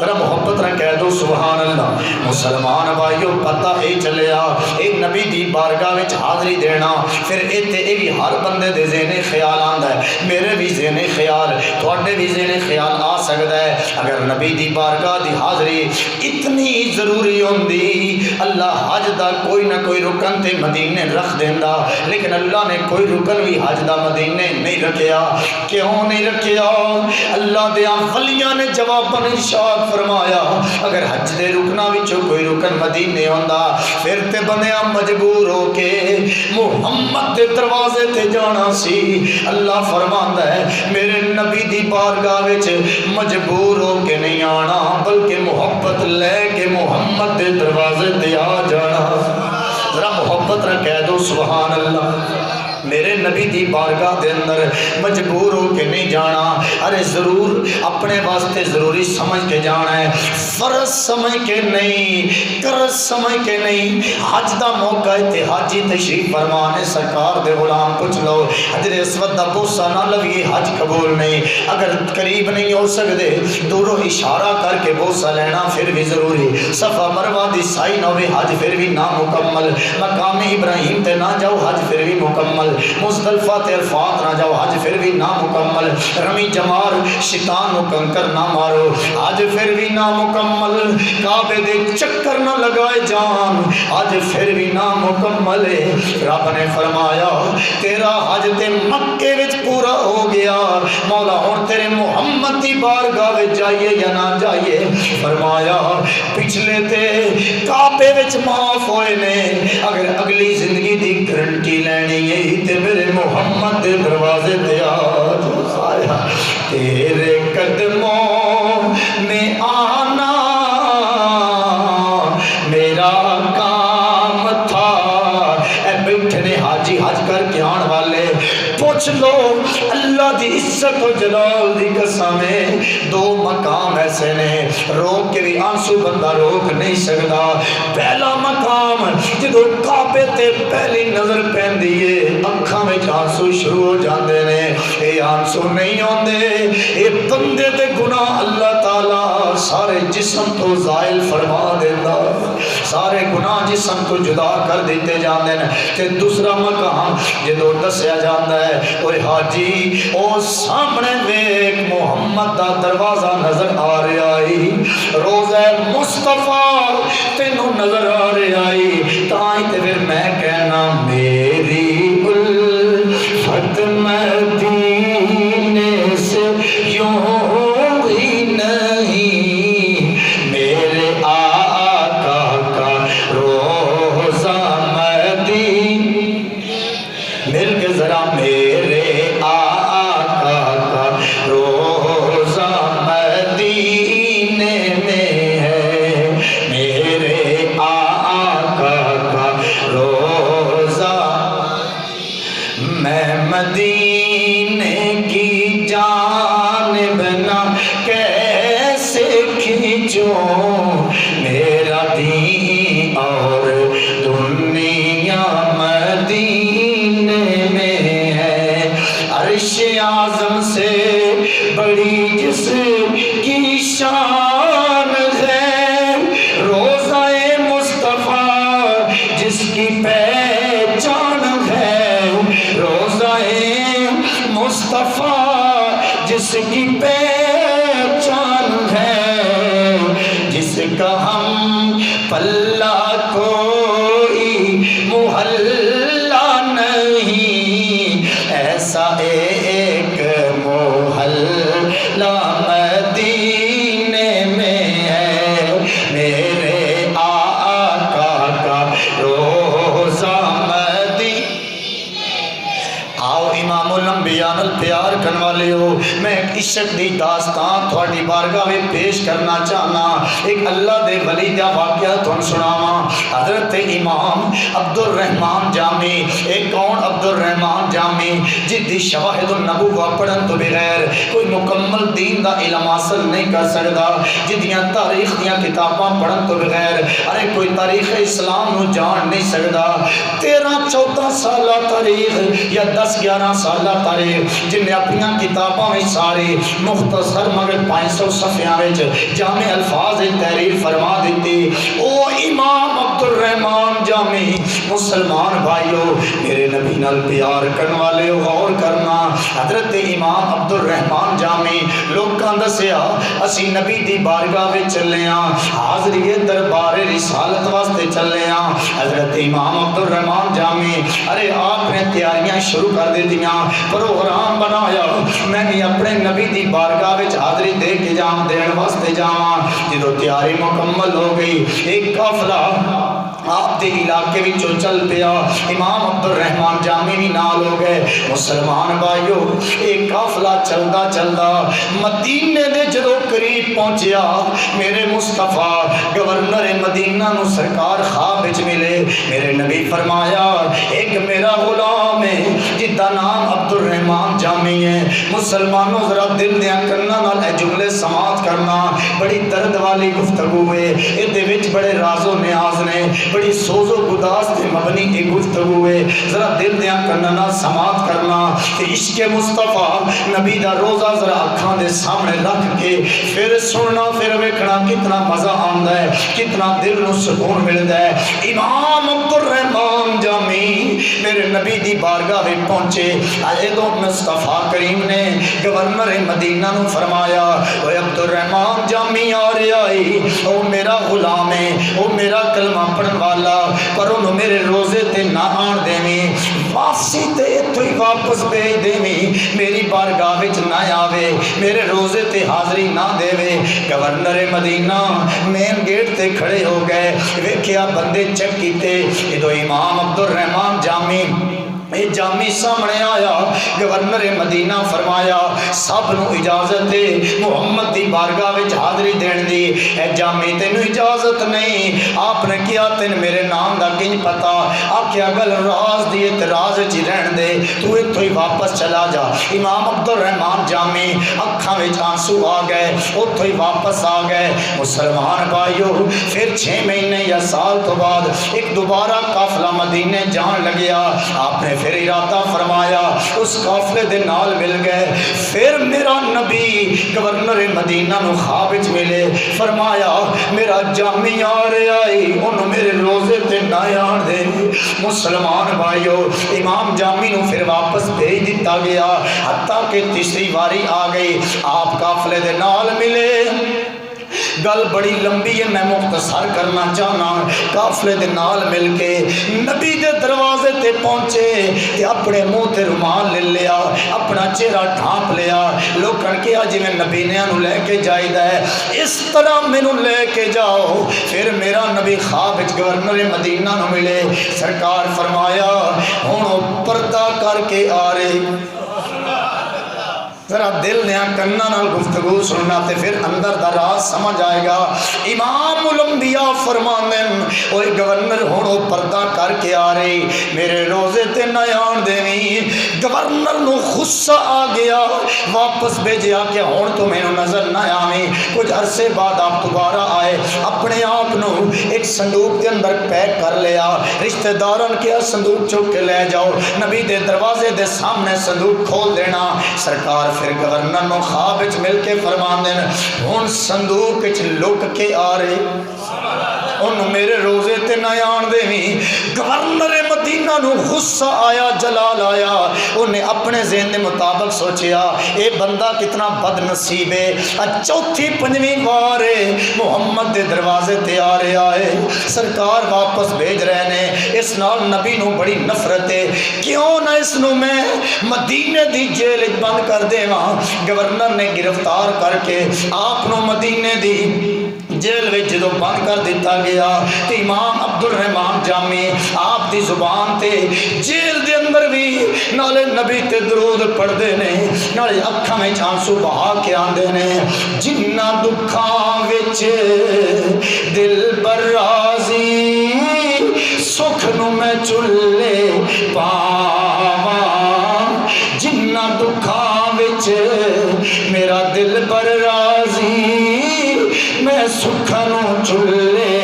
ذرا محبت نہ کہہ دو سبحان اللہ. مسلمان بھائیو پتہ اے چلیا اے نبی دی بارگاہ وچ حاضری دینا پھر ایتھے اے بھی ہر بندے دے ذہن خیال آندا ہے میرے بھی ذہن خیال تھوڑے بھی ذہن خیال آ سکدا ہے اگر نبی دی بارگاہ دی حاضری اتنی ضروری ہوندی اللہ حج دا کوئی نہ کوئی رکن تے مدینے رکھ دیندا لیکن اللہ نے کوئی رکن بھی حج دا مدینے نہیں رکھیا. کیوں نہیں رکھیا؟ اللہ دے ولیاں نے جواباً ارشاد فرمایا اگر حج دے رکنا وچوں کوئی رکن مدینے ہوندا پھر تے بندیاں مجبور ہو کے محمد دے دروازے تے جانا سی. اللہ فرماندا ہے میرے نبی دی بارگاہ وچ مجبور ہو کے نہیں آنا بلکہ محبت لے کے محمد دے دروازے تے آ جانا. ذرا محبت نہ کہہ دو سبحان اللہ. میرے نبی دی بارگاہ دے اندر مجبور ہو کے نہیں جانا. ارے ضرور اپنے واسطے ضروری سمجھ کے جانا ہے فرض سمجھ کے نہیں قرض سمجھ کے نہیں. حج دا موقع ہے تے حاجی تشریف فرمانے سرکار دے غلام پوچھ لو حجر اسود دا بوسہ نہ لگی حج قبول نہیں. اگر قریب نہیں ہو سکتے دوروں اشارہ کر کے بوسہ لینا پھر بھی ضروری. صفا مروہ دی سائی نہ ہوئے حج پھر بھی نامکمل. مقام ابراہیم تے نہ جاؤ حج پھر بھی مکمل. مزدلفہ تے عرفات نہ جاؤ حج پھر بھی نامکمل. رمی جمار شیطان نو کنکر نہ مارو حج پھر بھی نامکمل. کعبے دے چکر نہ لگائے جان حج پھر بھی نامکمل. رب نے فرمایا تیرا حج تے مکے وچ پورا ہو گیا مولا ہن تیرے محمد دی بارگاہ وچ جائیے یا نہ جائیے. فرمایا پچھلے تے کعبے وچ معاف ہوئے نے اگر اگلی زندگی دی گارنٹی لینی ہے تے میرے محمد دے دروازے تے آ تیرے قدموں میں آنا جان والے پوچھ لو اللہ دی عزت و جلال دی قسم ہے دو مقام ایسے نے روک کے بھی آنسو بندہ روک نہیں سکتا پہلا مقام جدو کعبے تے پہلی نظر پہندی ہے اکھاں وچ آنسو شروع ہو جاندے نے اے آنسو نہیں ہوندے اے بندے تے گناہ اللہ تعالی سارے جسم تو زائل فرما دیتا سارے گناہ جسم تو جدا کر دیتے جاندے نے تے دوسرا مقام جدو دسیا جاندا ہے اوے حاجی او سامنے ویکھ محمد دا دروازہ نظر آ رہا ہے روزہ مصطفیٰ تینوں نظر آ رہا ہے تائیں تے پھر میں کہنا میری الفت مدینے سے یوں ہی نہیں میرے آقا کا روزہ مدینے مل کے ذرا میرے آقا کا روزہ مدینے میں ہے میرے آقا کا روزہ میں مدینے کی جانب نہ کیسے کھینچوں میرا دین اور دنیا مدینے میں ہے عرش اعظم سے بڑی جس کی شان ہے روزہ مصطفیٰ جس کی پہچان ہے روزہ مصطفیٰ جس کی پہچان ہے جس کا ہم پلہ کوئی محلہ نہیں ایسا ایک محلہ مدینے میں ہے میرے آقا کا روزہ مدینے آؤ امام الانبیاء نال پیار کرن والے ہو میں ایک عشق دی داستان تھوڑی بارگاہ میں پیش کرنا چاہنا ایک اللہ دے ولی دا واقعہ تھوڑا سناواں حضرت امام عبد الرحمن جامی ایک کون عبد الرحمن جامی جدی شواہد النبوہ پڑھن تو بغیر کوئی مکمل دین دا علم حاصل نہیں کر سکتا جدیاں تاریخ دیاں کتاباں پڑھن تو بغیر ارے کوئی تاریخ اسلام نو جان نہیں سکتا 13-14 سالہ تاریخ یا 10-11 سالہ تاریخ جن نے اپنی کتاباں میں ساری مختصر مگر 500 صفحیاں وچ جامع الفاظ تحریر فرما دیتی او امام عبد الرحمن جامی مسلمان بھائیو میرے نبی نال پیار کرن والے غور کرنا حضرت امام عبد الرحمن جامی لوکاں دسیا اسی نبی دی بارگاہ وچ چلے ہاں حاضری دربار رسالت واسطے چلے ہاں حضرت امام عبد الرحمن جامی ارے آپ نے تیاریاں شروع کر دی دیاں پروگرام بنایا میں بھی اپنے نبی دی بارگاہ وچ حاضری دے کے جام دین واسطے جاواں جدو تیاری مکمل ہو گئی ایک قافلہ آپ دے علاقے وچوں چل پیا امام عبد الرحمن جامی بھی نال ہو گئے مسلمان بھائیو ایک قافلہ چلدا چلدا مدینے دے جدو قریب پہنچیا میرے مصطفیٰ گورنر مدینہ نو سرکار خواب وچ ملے میرے نبی فرمایا ایک میرا غلام ہے جدا نام عبد الرحمن جامی ہے مسلمانوں ذرا دل دیاں کرنا نال اے جملے سماعت کرنا بڑی درد والی گفتگو ہے اے وچ بڑے راز و نیاز نے بڑی سوز و گداز تے مبنی ایک گفتگو ہے ذرا دل دیاں کرنا نال سماعت کرنا کہ عشق مصطفیٰ نبی دا روزہ ذرا اکھاں دے سامنے رکھ کے پھر سننا پھر ویکھنا کتنا مزہ آندا ہے کتنا دل نو سکون ملدا ہے امام عبد الرحمن جامی میرے نبی دی بارگاہ وچ پہنچے آئے تو مصطفیٰ کریم نے گورنر مدینہ نو فرمایا اے عبد الرحمن جامی آ رہا ہے او میرا غلام ہے او میرا کلمہ پڑھن والا پر انہوں میرے روزے تے نہ آن دیویں واپسی تے اتو ہی واپس بھیج دیویں میری بارگاہ وچ نہ آوے میرے روزے تے حاضری نہ دیوے گورنر مدینہ مین گیٹ تے کھڑے ہو گئے ویکھیا بندے چیک کیتے ادو امام عبد الرحمن جامی یہ جامی سامنے آیا، گورنر مدینہ فرمایا سب نو اجازت دے محمد دی بارگاہ وچ حاضری دین دی۔ اے جامی تینوں اجازت نہیں۔ آپ نے کیا تین میرے نام دا کنج پتا؟ آکھیا گل راز دی اعتراض چ رہن دے، تو اتھوں ہی واپس چلا جا۔ امام عبد الرحمن جامی اکھاں وچ آنسو آ گئے، اتھوں ہی واپس آ گئے۔ مسلمان بھائیو پھر 6 مہینے یا سال تو بعد ایک دوبارہ قافلہ مدینے جان لگیا۔ آپ نے پھر ارادہ فرمایا، اس قافلے دے نال مل گئے۔ پھر میرا نبی گورنر مدینہ نو خواب وچ ملے، فرمایا میرا جامی آ رہا ہے، انہوں میرے روزے تے نہ آن دے۔ مسلمان بھائیو امام جامی نو پھر واپس بھیج دیتا گیا، حتیٰ کہ تیسری باری آ گئی، آپ قافلے دے نال ملے۔ گل بڑی لمبی ہے، میں مختصر کرنا چاہنا۔ قافلے دے نال مل کے نبی دے دروازے تے پہنچے تے اپنے منہ تے رومال لے لیا، اپنا چہرہ ڈھانپ لیا۔ لوکاں کہا جی میں نبی نے انہوں لے کے جائیدہ ہے، اس طرح مینوں لے کے جاؤ۔ پھر میرا نبی خواب وچ گورنر مدینہ نو ملے، سرکار فرمایا ہن پردہ کر کے آ رہے۔ ذرا دل نیا کننا نال گفتگو سننا تے پھر اندر دا راز سمجھ آئے گا۔ امام الانبیاء فرماندن اوے گورنر ہن او پردہ کر کے آ رہی، میرے روزے تے نہ آن دیویں۔ گورنر نو غصہ آ گیا، واپس بھیجیا کہ ہن تو مینوں نظر نہ آویں۔ کچھ عرصے بعد آپ دوبارہ آئے، اپنے آپ نو ایک صندوق دے اندر پیک کر لیا۔ رشتہ دارن کیا صندوق چک کے لے جاؤ، نبی دے دروازے دے سامنے صندوق کھول دینا۔ سرکار پھر گورنر نو خواب وچ مل کے فرمان دین ہن صندوق وچ لک کے آ رہے، انہوں میرے روزے تے نہ آن دیویں۔ گورنر مدینہ نو غصہ آیا، جلال آیا، انہیں اپنے ذہن دے مطابق سوچیا اے بندہ کتنا بد نصیب ہے، چوتھی پنجویں بار محمد دے دروازے تے آ رہا ہے، سرکار واپس بھیج رہے نے، اس نال نبی نو بڑی نفرت ہے، کیوں نہ اس نو میں مدینے دی جیل بند کر دے۔ گورنر نے گرفتار کر کے آپ نو مدینے دی جیل وچ جدوں بند کر دیتا گیا تے امام عبد الرحمن جامی آپ دی زبان تے جیل دے اندر بھی نالے نبی تے درود پڑھدے نے، نالے اکھاں وچ آنسو بہا کے آندے نے، جنہ دکھاں وچ دل بر راضی سکھ نو میں چلے پاواں، جنہ دکھاں وچ میرا دل بر راضی میں سکھنو چلے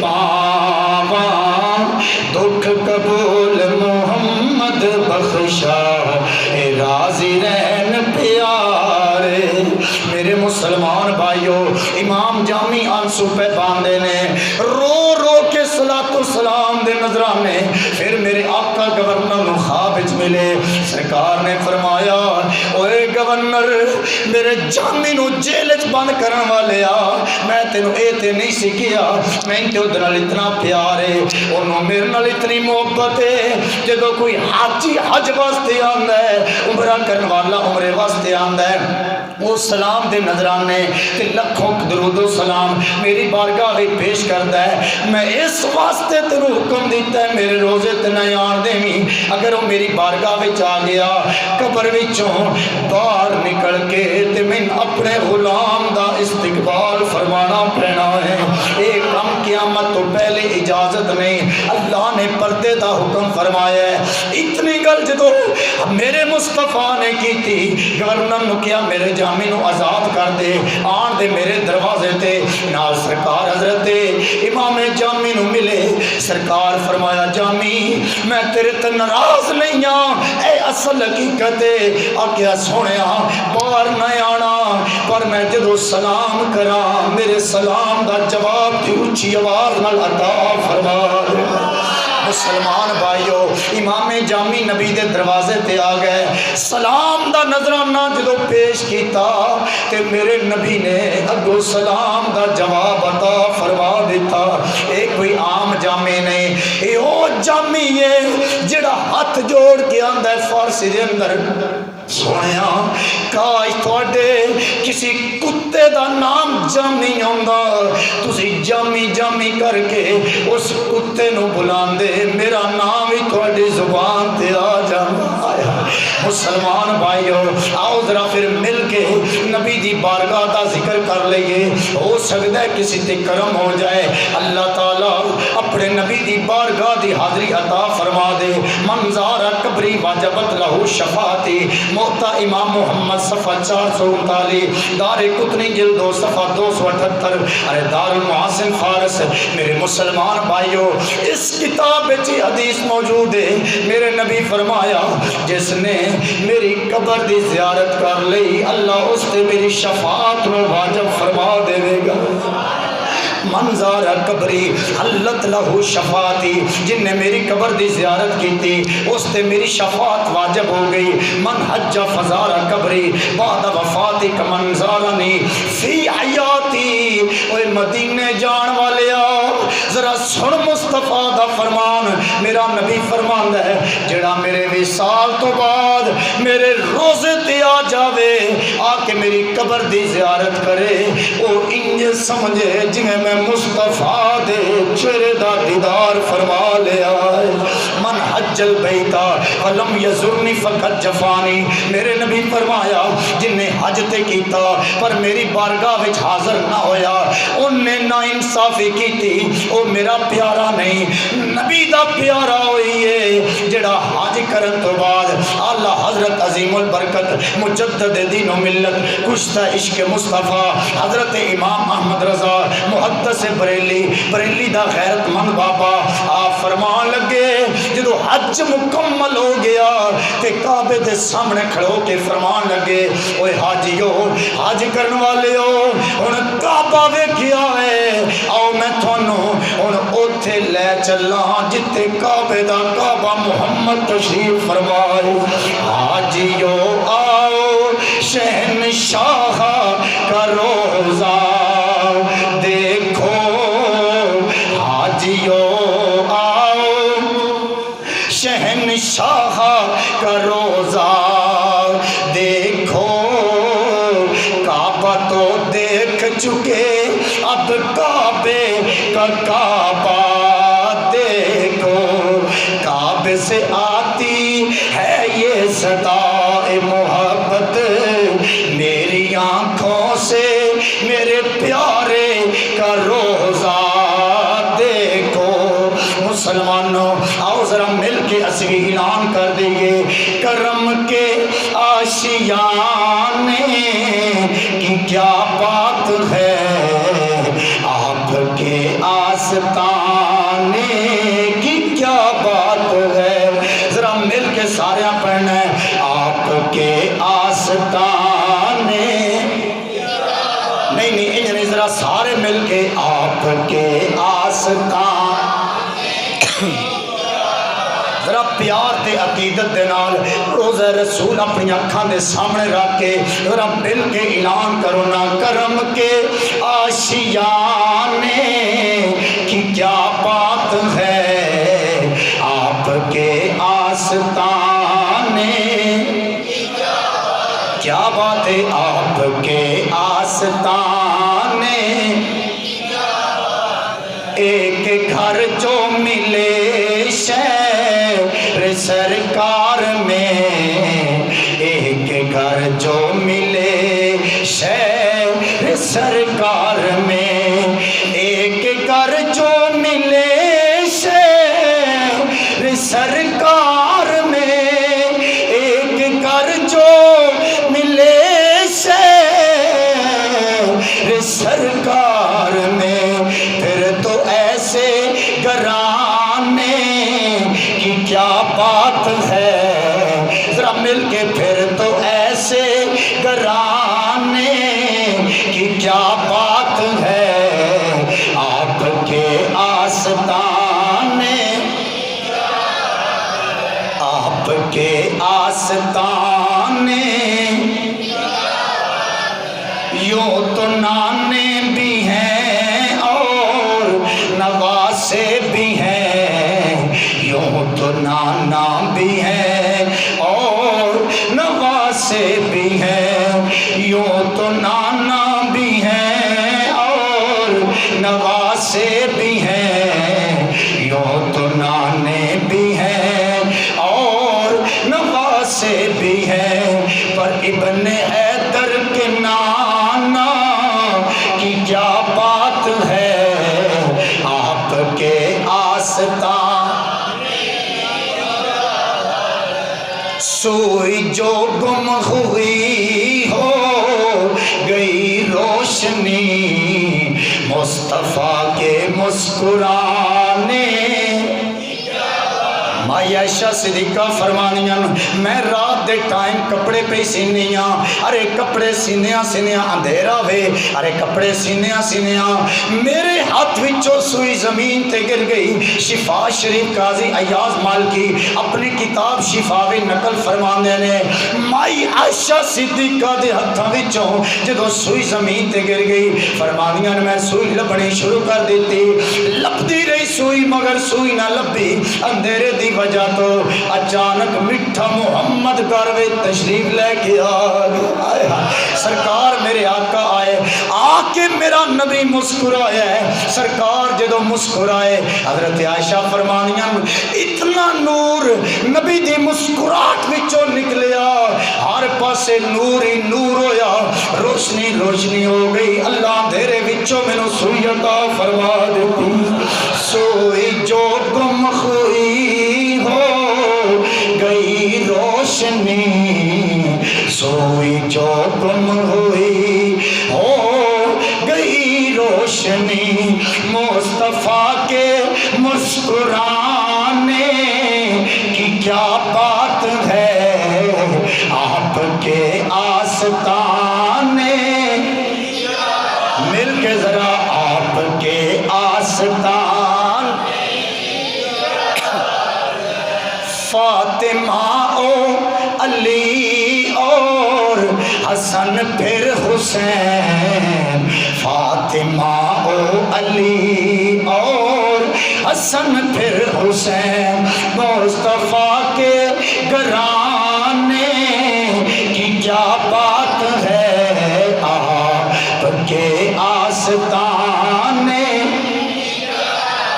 پاواں، دکھ قبول محمد بخشا اے راضی رہن پیارے۔ میرے مسلمان بھائیو امام جامی آنسو پہ باندھے نے، رو رو کے صلاۃ والسلام دے نظرانے۔ پھر میرے آقا گورنر نو خواب وچ ملے، سرکار نے فرمایا اوے گورنر میرے جامی نو جیل وچ بند کرن والے آ، میں تینوں اے تے نہیں سکھیا، میں تے اودے نال اتنا پیار ہے، انہوں میرے نال اتنی محبت ہے، جدوں کوئی حاجی حج واسطے آندا ہے، عمرہ کرن والا عمرے واسطے آندا ہے، وہ سلام دے نظرانے تے لکھوں درود و سلام میری بارگاہ وچ پیش کردا ہے۔ میں اس واسطے تینوں حکم دیتا ہے میرے روزے تے نہ آن دیویں، اگر وہ میری بارگاہ وچ آ گیا قبر وچوں باہر نکل کے تے میں اپنے غلام دا استقبال فرمانا پینا ہے۔ ایک کم قیامت تو پہلے اجازت نہیں، اللہ نے پردے دا حکم فرمایا ہے۔ اتنی گل جدو میرے مصطفیٰ نے کی تھی، گورنر نو کیا میرے جامی نو آزاد کر دے، آن دے میرے دروازے تے، نال سرکار حضرت امام جامی نو ملے، سرکار فرمایا جامی میں تیرے تے ناراض نہیں ہاں، اے اصل حقیقت ہے، آکھیا سونیا باہر نہ آنا، پر میں جدو سلام کراں میرے سلام دا جواب دی اونچی آواز نال عطا فرما۔ مسلمان بھائیو امام جامی نبی دے دروازے تے آ گئے، سلام دا نظرانہ جدو پیش کیتا تے میرے نبی نے اگو سلام دا جواب عطا فرما دیتا۔ ایک کوئی عام جامی نہیں، یہ وہ جامی ہے جڑا ہاتھ جوڑ کے آندا ہے فارسی دے اندر سونے کاش تھوڑے کسی کتے دا نام جامی آندا تسی جامی جامی کر کے اس کتے نو بلاندے میرا نام ہی تھوڑی زبان تے آ جانا مسلمان بھائیو آؤ ذرا پھر مل کے نبی دی بارگاہ دا ذکر کر لئیے ہو سکتا ہے کسی تے کرم ہو جائے اللہ تعالیٰ اپنے نبی دی بارگاہ دی حاضری عطا فرما دے منظار قبری واجبت لہو شفاعتی موتا امام محمد صفحہ 439 دار قطنی جلد 2 صفحہ 278 ارے دار المحسن فارس میرے مسلمان بھائیو اس کتاب بچی حدیث موجود ہے میرے نبی فرمایا جس نے میری قبر دی زیارت کر لی اللہ اس سے میری شفاعت میں واجب فرما دے گا منظار قبری حلت لہو شفاعتی جن نے میری قبر دی زیارت کی تھی اس سے میری شفاعت واجب ہو گئی من حج فزار قبری بعد وفاتی کا منظارنی فی حیاتی اوے مدینے جان والے ذرا سن مصطفیٰ دا فرمان میرا نبی فرمان ہے جڑا میرے وصال تو بعد میرے روزے تے آ جاوے آ کے میری قبر دی زیارت کرے او انج سمجھے جنہیں میں مصطفیٰ دے چہرے دا دیدار فرما لیا من حج البیتا ولم یزرنی فقط جفانی میرے نبی فرمایا جن نے حج تے کیتا پر میری بارگاہ وچ حاضر نہ ہویا ان نے نا انصافی کی تھی او میرا پیارا نہیں نبی دا پیارا ہوئی ہے جڑا حج کرن تو بعد اللہ حضرت عظیم البرکت مجدد دین و ملت کشتہ عشق مصطفیٰ حضرت امام احمد رضا محدث بریلی دا غیرت مند بابا آپ فرمان لگے جدو حج مکمل ہو گیا تے کعبے دے سامنے کھڑو کے فرمان لگے اوے حاجیو حج کرن والے ہو ان کعبہ ویکھیا ہے آؤ میں تھانوں ان اوتھے لے چلا جتے کعبے دا کعبہ محمد تشریف فرمائے حاجیو آؤ شہنشاہ کا روزہ دیکھو حاجیو آؤ شہنشاہ کا روزہ دیکھو کعبہ تو دیکھ چکے اب کعبے کا کعبہ دیکھو کعبے سے آتی ہے یہ صدا محبت میری آنکھوں سے میرے پیارے کا روزہ دیکھو مسلمانوں آؤ ذرا مل کے اصلی اعلان کر دیں کرم کے آشیانے کی کیا بات ہے آپ کے آستانے کی کیا بات ہے ذرا مل کے سارے پڑھنا ہے آپ کے آستانے نہیں ذرا سارے مل کے آپ کے آستان ذرا پیار تے عقیدت دے نال روزہ رسول اپنی اکھاں دے سامنے رکھ کے ذرا مل کے اعلان کرو نا کرم کے آشیانے کی کیا بات ہے آپ کے آستانے کیا بات ہے آپ کے آستانے ایک گھر جو ملے شہر سرکار میں ایک گھر جو ملے شہر سرکار میں ایک گھر جو ملے شہر سرکار میں ایک گھر جو ملے شہر سرکار میں پھر تو ایسے گھرانے کی کیا بات ہے ذرا مل کے پھر تو ایسے گھرانے کی کیا بات ہے آپ کے آستانے آپ کے آستانے یوں تو نانے بھی ہیں اور نواسے بھی ہیں یوں تو نانا بھی ہے اور نواز نواسے بھی ہیں، یوں تو نانا بھی ہیں اور نواسے بھی ہیں، یوں تو نانے بھی ہیں اور نواسے بھی ہیں، پر ابن حیدر کے نانا کی کیا بات ہے، آپ کے آستان سوئی جو گم ہوئی ہو گئی روشنی، مصطفیٰ کے مسکرانے مائی عائشہ صدیقہ فرمانیاں میں رات دے ٹائم کپڑے پہ سینیاں، ارے کپڑے سینیاں سینیاں اندھیرا وے، ارے کپڑے سینیاں سینیاں میرے ہاتھ وچوں سوئی زمین تے گر گئی۔ شفا شریف قاضی ایاز مالکی اپنی کتاب شفا وی نقل فرماندے نے مائی عائشہ صدیقہ دے ہتھاں وچوں جدوں سوئی زمین تے گر گئی، فرمانیاں میں سوئی لبنی شروع کر دیتی، لبدی رہی سوئی مگر سوئی نہ لبی، اندھیرے دی وجہ تو اچانک مٹھا محمد گاروے تشریف لے کے آ گیا۔ سرکار میرے آقا آئے، آ کے میرا نبی مسکرایا ہے، سرکار جدو مسکرائے حضرت عائشہ فرمانیاں اتنا نور نبی دی مسکراہٹ وچوں نکلیا، ہر پاسے نور ہی نور ہویا، روشنی روشنی ہو گئی، اللہ اندھیرے وچوں مینوں سوئی عطا فرما دیتی۔ سوئی جو گم ہوئی ہو گئی روشنی، سوئی جو گم ہوئی ہو گئی روشنی، مصطفیٰ کے مسکرانے کی کیا بات ہے، آپ کے آستانے مل کے ذرا آپ کے آستان فاطمہ او علی اور حسن پھر حسین، فاطمہ او علی اور حسن پھر حسین، مصطفیٰ کے گھرانے کی کیا بات ہے، آپ کے آستانے۔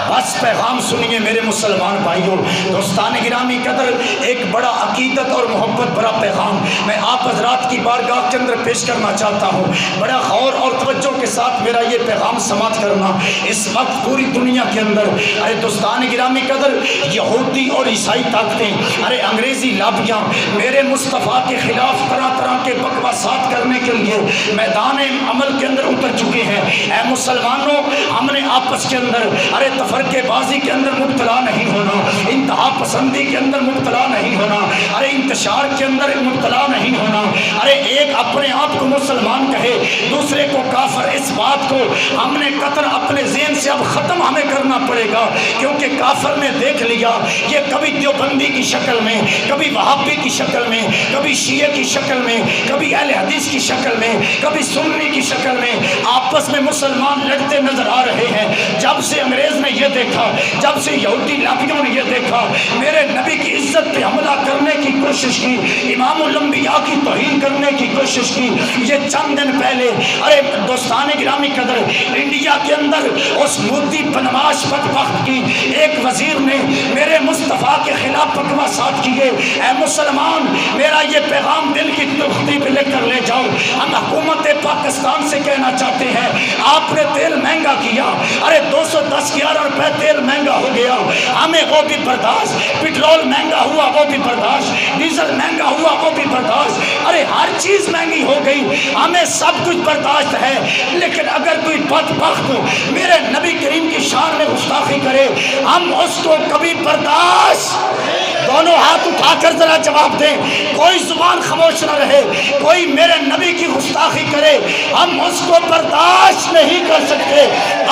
بس پیغام سنیے میرے مسلمان بھائیوں، دوستان گرامی قدر، ایک بڑا عقیدت اور محبت بڑا پیغام میں آپ حضرات کی بارگاہ کے اندر پیش کرنا چاہتا ہوں۔ بڑا غور اور توجہ کے ساتھ میرا یہ پیغام سماعت کرنا۔ اس وقت پوری دنیا کے اندر ارے دوستان گرامی قدر یہودی اور عیسائی طاقتیں، ارے انگریزی لابیاں میرے مصطفیٰ کے خلاف طرح طرح کے بکواسات کرنے کے لیے میدان عمل کے اندر اتر چکے ہیں۔ اے مسلمانوں، ہم نے آپس کے اندر ارے فرقے بازی کے اندر مبتلا نہیں ہونا، انتہا پسندی کے اندر مبتلا نہیں ہونا، ارے انتشار کے اندر مبتلا نہیں ہونا، ارے ایک اپنے آپ کو مسلمان کہے دوسرے کو کافر، اس بات کو ہم نے قطر اپنے ذہن سے اب ختم ہمیں کرنا پڑے گا، کیونکہ کافر نے دیکھ لیا یہ کبھی دیوبندی کی شکل میں، کبھی وہابی کی شکل میں، کبھی شیعہ کی شکل میں، کبھی اہل حدیث کی شکل میں، کبھی سنی کی شکل میں آپس میں مسلمان لڑتے نظر آ رہے ہیں۔ جب سے انگریز نے یہ دیکھا، جب سے یہودی لابیوں نے یہ دیکھا، میرے نبی کی عزت پہ حملہ کرنے کی کوشش کی، امام الانبیاء کی توہین کرنے کی کوشش کی، یہ چند دن پہلے ارے دوستان گرامی قدر انڈیا کے اندر اس مودی بدمعاش بدبخت کی ایک وزیر نے میرے مصطفیٰ کے خلاف بکواسات کیے۔ اے مسلمان، میرا یہ پیغام دل کی تختی پہ لے کر لے جاؤ۔ ہم حکومت پاکستان سے کہنا چاہتے ہیں آپ نے تیل مہنگا کیا، ارے 210-11 روپے تیل مہنگا ہو گیا، ہمیں وہ بھی برداشت، پٹرول مہنگا ہوا وہ بھی برداشت، ڈیزل مہنگا ہوا وہ بھی برداشت، ارے ہر چیز مہنگی ہو گئی، ہمیں سب کچھ برداشت ہے، لیکن اگر کوئی بدبخت میرے نبی کریم کی شان میں گستاخی کرے ہم اس کو کبھی برداشت، دونوں ہاتھ اٹھا کر ذرا جواب دیں، کوئی زبان خاموش نہ رہے، کوئی میرے نبی کی گستاخی کرے ہم اس کو برداشت نہیں کر سکتے۔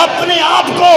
اپنے آپ کو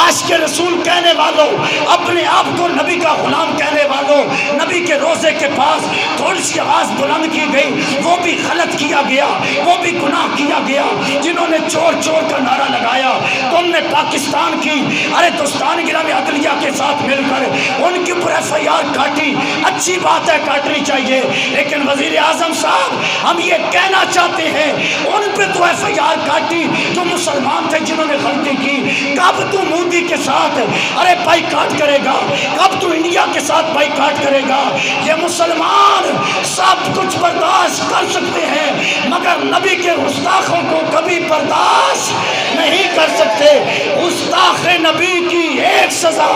عاشق رسول کہنے والوں، اپنے آپ کو نبی کا غلام کہنے والوں، نبی کے روزے کے پاس تھوڑی سی آواز بلند کی گئی، وہ بھی غلط کیا گیا، وہ بھی گناہ کیا گیا۔ جنہوں نے چور چور کا نعرہ لگایا، تم نے پاکستان کی ارے دوستان گرامی عدلیہ کے ساتھ مل کر ان کے اوپر FIR کاٹی، اچھی بات ہے کاٹنی چاہیے، لیکن وزیر اعظم صاحب ہم یہ کہنا چاہتے ہیں ان پہ تو ایف آئی آر کاٹی جو مسلمان تھے جنہوں نے غلطی کی. کب تو مودی کے ساتھ ارے بائی کاٹ کرے گا؟ کب تو انڈیا کے ساتھ بائی کاٹ کرے گا؟ یہ مسلمان سب کچھ برداشت کر سکتے ہیں مگر نبی کے گستاخوں کو کبھی برداشت نہیں کر سکتے. گستاخ نبی کی ایک سزا،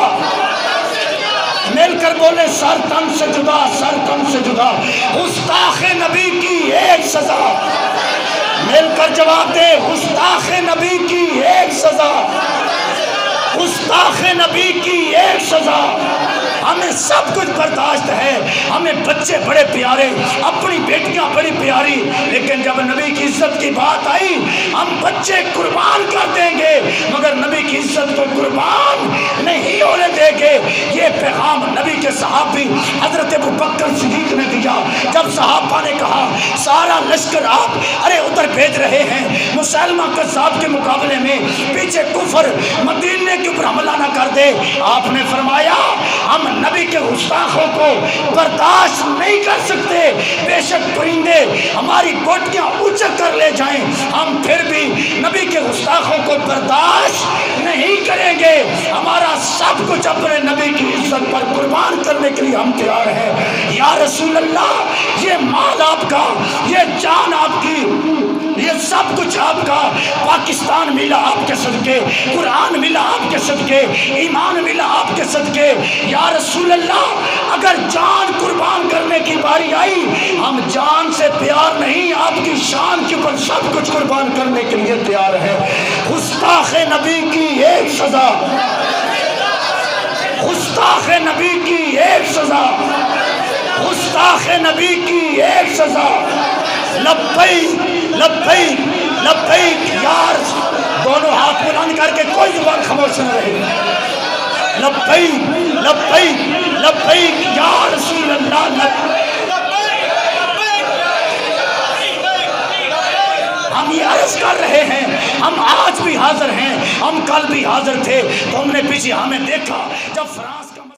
مل کر بولے سر تن سے جدا، سر تن سے جدا. گستاخ نبی کی ایک سزا، مل کر جواب دے، گستاخ نبی کی ایک سزا، گستاخ نبی کی ایک سزا. ہمیں سب کچھ برداشت ہے، ہمیں بچے بڑے پیارے، اپنی بیٹیاں بڑی پیاری، لیکن جب نبی کی عزت کی بات آئی ہم بچے قربان کر دیں گے مگر نبی کی عزت کو قربان نہیں ہونے دیں گے. یہ پیغام نبی کے صحابی حضرت ابوبکر صدیق نے دیا. جب صحابہ نے کہا سارا لشکر آپ ارے ادھر بھیج رہے ہیں مسلمہ کذاب کے مقابلے میں، پیچھے کفر مدینے کے اوپر حملہ نہ کر دے، آپ نے فرمایا ہم نبی کے گستاخوں کو برداشت نہیں کر سکتے. بے شک پرندے ہماری بوٹیاں اونچک کر لے جائیں ہم پھر بھی نبی کے گستاخوں کو برداشت نہیں کریں گے. ہمارا سب کچھ اپنے نبی کی عزت پر قربان کرنے کے لیے ہم تیار ہیں. یا رسول اللہ، یہ مال آپ کا، یہ جان آپ کی، یہ سب کچھ آپ کا. پاکستان ملا آپ کے صدقے، قرآن ملا آپ کے صدقے، ایمان ملا آپ کے صدقے. یا رسول اللہ، اگر جان قربان کرنے کی باری آئی ہم جان سے پیار نہیں، آپ کی شان کے اوپر سب کچھ قربان کرنے کے لیے تیار ہے. گستاخ نبی کی ایک سزا، گستاخ نبی کی ایک سزا، گستاخ نبی کی ایک سزا. لبیک لبیک لبیک. یار دونوں ہاتھ بلند کر کے کوئی زبان خاموش نہ رہے. لبیک لبیک لبیک یا رسول اللہ. ہم یہ عرض کر رہے ہیں، ہم آج بھی حاضر ہیں، ہم کل بھی حاضر تھے. تو ہم نے پیچھے ہمیں دیکھا جب فرانس کا